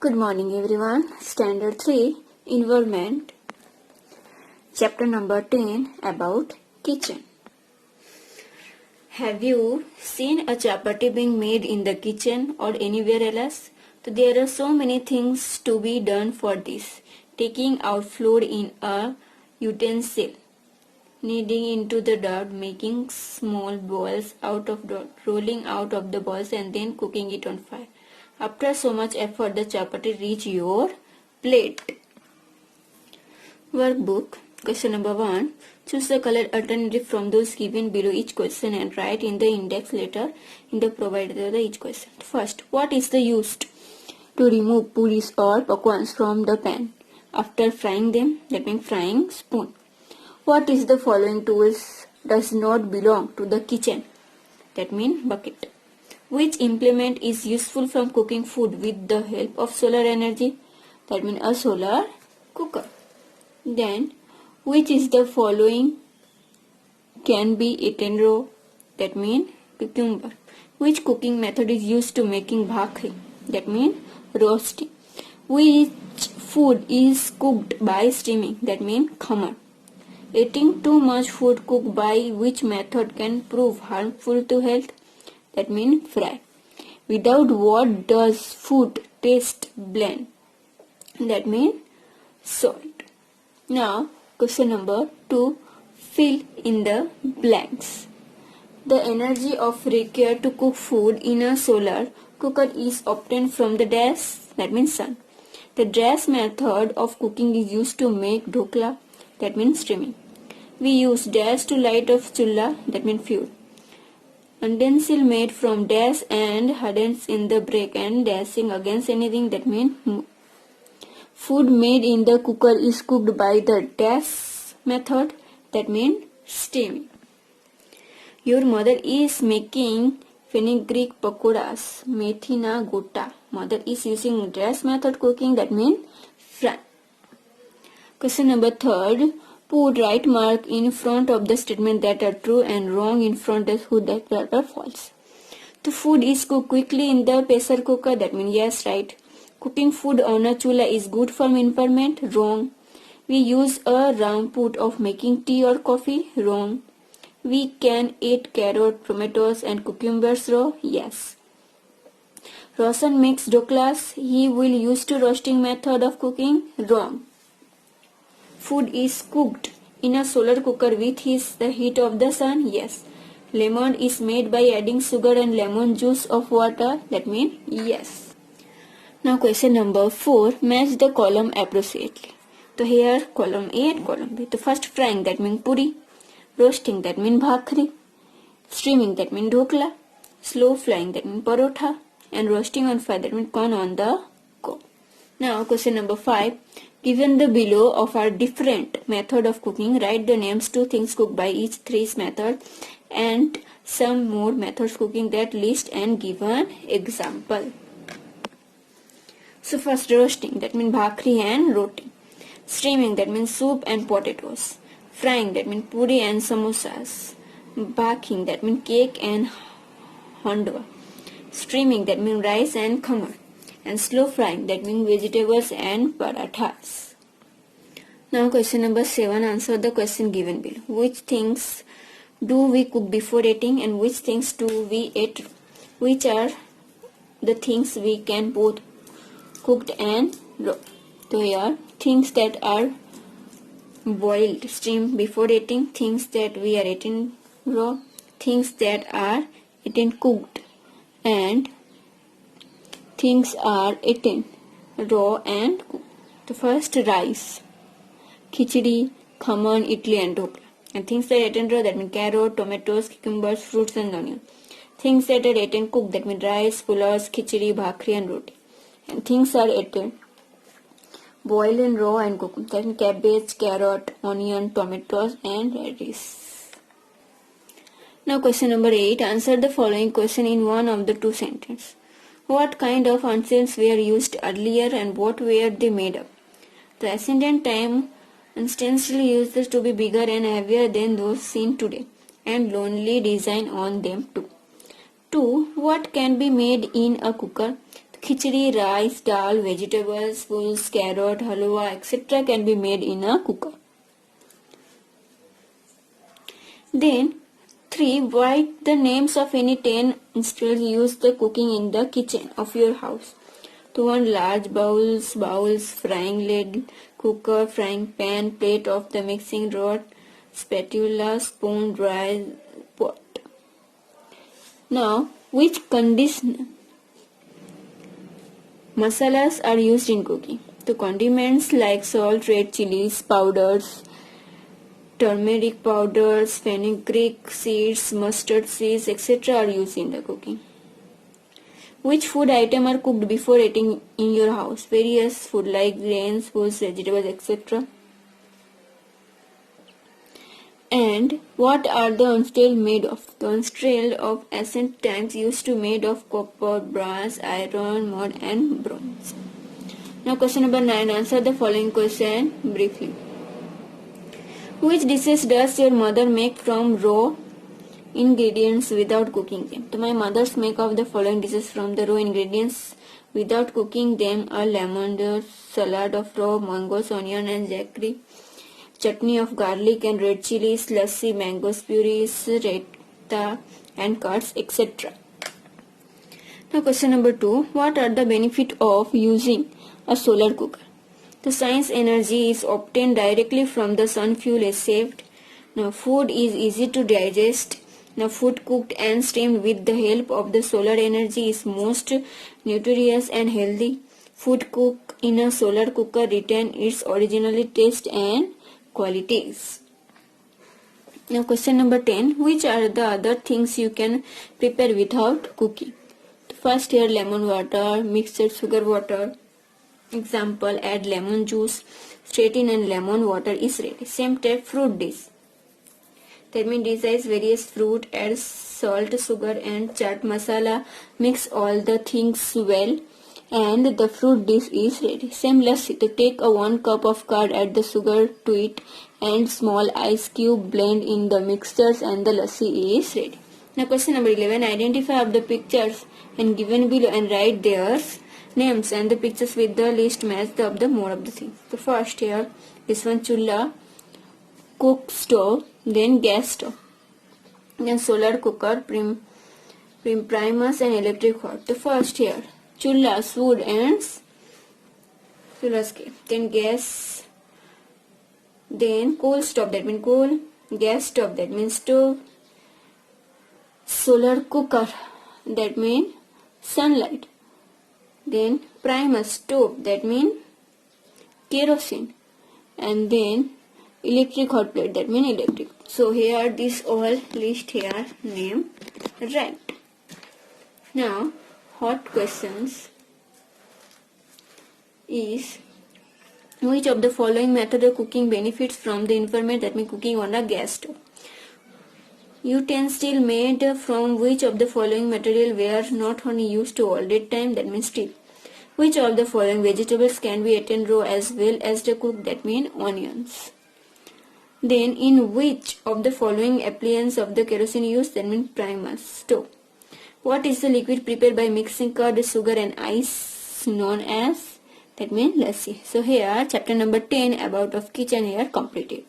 Good morning everyone. Standard 3 Environment. Chapter number 10 about kitchen. Have you seen a chapati being made in the kitchen or anywhere else? So there are so many things to be done for this. Taking out flour in a utensil, kneading into the dough, making small balls out of dough, rolling out of the balls and then cooking it on fire. After so much effort, the chapati reach your plate. Workbook. Question number 1. Choose the color alternative from those given below each question and write in the index letter in the provided of each question. First, what is the used to remove puris or pakwans from the pan after frying them? That means frying spoon. What is the following tools does not belong to the kitchen? That means bucket. Which implement is useful from cooking food with the help of solar energy? That means a solar cooker. Then, which is the following can be eaten raw? That means cucumber. Which cooking method is used to making bhakri? That means roasting. Which food is cooked by steaming? That means khamar. Eating too much food cooked by which method can prove harmful to health? That means fry. Without what does food taste bland? That means salt. Now, question number 2. Fill in the blanks. The energy of required to cook food in a solar cooker is obtained from the dash, that means sun. The dash method of cooking is used to make dhokla, that means steaming. We use dash to light of chulha, that means fuel. Utensil made from dash and hardens in the break and dashing against anything, that means food made in the cooker is cooked by the dash method, that means steaming. Your mother is making fenugreek pakoras, methi na gota. Mother is using dash method cooking, that means fry. Question number 3. Put right mark in front of the statement that are true and wrong in front of who that are false. The food is cooked quickly in the pressure cooker, that means yes, right. Cooking food on a chula is good for environment, wrong. We use a round pot of making tea or coffee, wrong. We can eat carrot, tomatoes and cucumbers raw, yes. Roshan makes doklas, he will use to roasting method of cooking, wrong. Food is cooked in a solar cooker with the heat of the sun, yes. Lemon is made by adding sugar and lemon juice of water, that means yes. Now question number 4, match the column appropriately. So here column A and column B. The first frying, that means puri. Roasting, that means bhakri. Steaming, that means dhokla. Slow frying, that means parotha. And roasting on fire, that means corn on the cob. Now question number 5. Given the below of our different method of cooking, write the names 2 things cooked by each 3 method and some more methods cooking that list and give an example. So first roasting, that means bhakri and roti. Steaming, that means soup and potatoes. Frying, that means puri and samosas. Baking, that means cake and handwa. Steaming, that means rice and khamar. And slow frying, that means vegetables and parathas. Now question number 7, answer the question given below. Which things do we cook before eating and which things do we eat? Which are the things we can both cooked and raw? So here, things that are boiled, steamed before eating, things that we are eating raw, things that are eaten cooked, and things are eaten raw and cooked. The first rice, khichdi, khaman, idli and dhokla. And things that are eaten raw, that means carrot, tomatoes, cucumbers, fruits and onion. Things that are eaten cooked, that means rice, pulas, khichdi, bhakri and roti. And things are eaten boiled and raw and cooked, that means cabbage, carrot, onion, tomatoes and radish. Now question number 8, answer the following question in one of the 2 sentences. What kind of utensils were used earlier and what were they made of? The ancient time utensils used to be bigger and heavier than those seen today and lonely design on them too. 2. What can be made in a cooker? Khichdi, rice, dal, vegetables, fools, carrot, halwa, etc. can be made in a cooker. Then 3. Write the names of any 10 utensils used the cooking in the kitchen of your house. To 1. Large bowls, frying ladle, cooker, frying pan, plate of the mixing rod, spatula, spoon, dry pot. Now, which condition masalas are used in cooking? The condiments like salt, red chilies, powders, turmeric powders, fenugreek seeds, mustard seeds, etc. are used in the cooking. Which food item are cooked before eating in your house? Various food like grains, foods, vegetables, etc. And what are the utensils made of? The utensils of ancient times used to made of copper, brass, iron, mud and bronze. Now question number 9. Answer the following question briefly. Which dishes does your mother make from raw ingredients without cooking them? So my mother's make of the following dishes from the raw ingredients without cooking them are lemon salad of raw mangoes, onion and jaggery, chutney of garlic and red chilies, lassi, mango purees, raita and curds, etc. Now question number 2. What are the benefits of using a solar cooker? The sun's energy is obtained directly from the sun, fuel is saved. Now food is easy to digest. Now food cooked and steamed with the help of the solar energy is most nutritious and healthy. Food cooked in a solar cooker retain its original taste and qualities. Now question number 10. Which are the other things you can prepare without cooking? First here lemon water, mixed sugar water. Example, add lemon juice, straighten and lemon water is ready. Same type fruit dish. That means desires various fruit, add salt, sugar and chaat masala, mix all the things well and the fruit dish is ready. Same lassi, to take a 1 cup of curd, add the sugar to it and small ice cube, blend in the mixtures and the lassi is ready. Now question number 11. Identify of the pictures and given below and write their names and the pictures with the list match of the more of the things. The first here, this one chulla, cook stove, then gas stove, then solar cooker, primers and electric hot. The first here, chullas, wood and chullas, then gas, then coal stove, that means coal, gas stove, that means stove, solar cooker, that means sunlight, then primer stove, that means kerosene, and then electric hot plate, that means electric. So here this all list here name right. Now hot questions is which of the following method of cooking benefits from the environment, that means cooking on a gas stove. Utensil made from which of the following material were not only used to all that time, that means steel. Which of the following vegetables can be eaten raw as well as the cooked, that means onions. Then in which of the following appliance of the kerosene used, that means primer stove. What is the liquid prepared by mixing curd, sugar and ice known as, that means lassi. So here chapter number 10 about of kitchen here completed.